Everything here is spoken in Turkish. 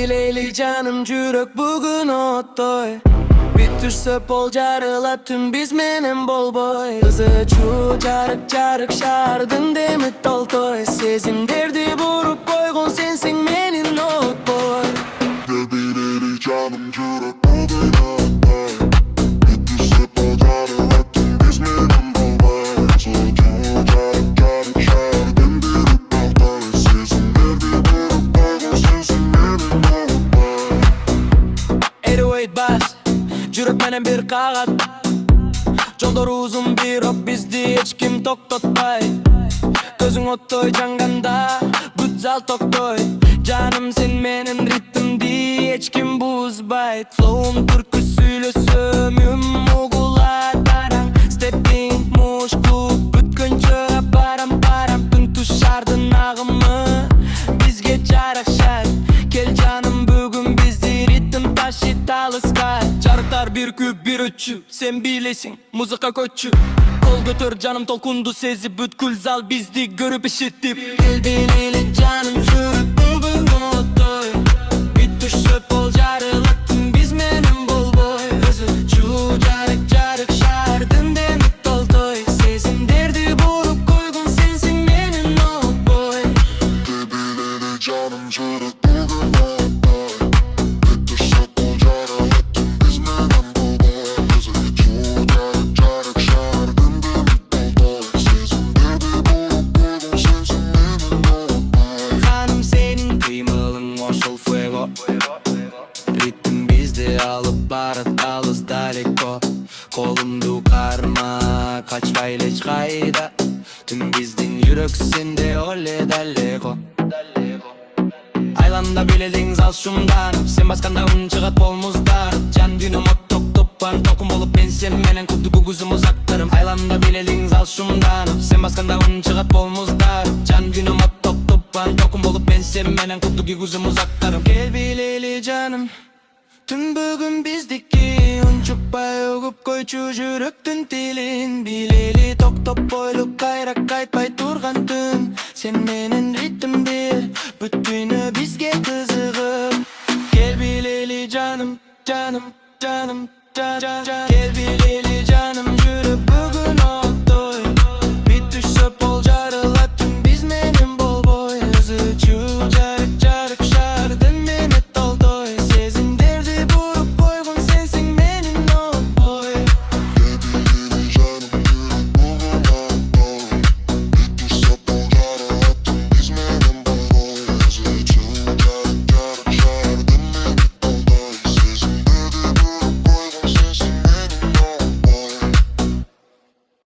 bileyli canım жүрөк бүгүн оттой. Bir düşse pol jarıla tüm biz menen bolboy. Kızı çu jarık jarık şardın demi toltoy. Sezimlerdi burup koygun sensin menin otboy. Bileyli canım жүрөк бүгүn оттой. Bir düşse pol jarıla tüm biz menen bolboy. Kızı çu jarık jarık şardın demi toltoy. Sezimlerdi burup koygun sensin menin otboy. 808 bas, жүрөк менен bir kagat. Жолдор uzun bir op, bizdi hiç kim toktotpay. Gözün ottoy janganda, бүт зал toktoy. Canım sen menin ritmdi, hiç kim buzbay. Flow'um türkü süйлөсөм, угулар бараң. Stepping, muş klub, бүткөнчө барам. Түн тушардын агымы, бизге жаракшат. Кел жаным бүгүн бизди ритм ташыйт алыска. Жарыктар bir küp bir öçü, sen bilesin muzika көчү. Kol götür canım толкунду сезип, бүткүл зал бизди көрүп ишитип. Эл билейли жаным жүрөк бүгүн оттой. Бит түшөп бол жарылат түн биз менен болбой. Өзү чуу жарык жарык шаардын деми толтой. Сезимдерди буруп койгун сенсиң менин отбой. Bileyli canım жүрөк бүгүн оттой. Bir düşse pol jarıla tüm biz menen bolboy. Kızı çu jarık jarık şardın demi toltoy. Sezimlerdi burup koygun sensin menin otboy. Hanım senin kıymılın oşul fuego. Ritm bizdi alıp barat alız далеко. Kolumdu karma kaçmayla hiç kayda. Tüm bizdin yürek sende ole далеко. Aylanda biledin zal şumdanıp, sen baskanda un çıgat bol muzdarıp. Can günüm ot tok toppan tokum olup, ben sen menen kutlu guguzum uzaktarım. Aylanda biledin zal şumdanıp, sen baskanda un çıgat bol muzdarıp. Can günüm ot tok toppan tokum olup, ben sen menen kutlu guguzum uzaktarım. Gel bileyli canım, tüm bugün bizdiki. Unçukpay ogup koyçu жүрөктүн тилин. Bileyli tok top boyluk kayrak kaytpay turgan tün. Sen menen ritmdi, бүтүнү бизге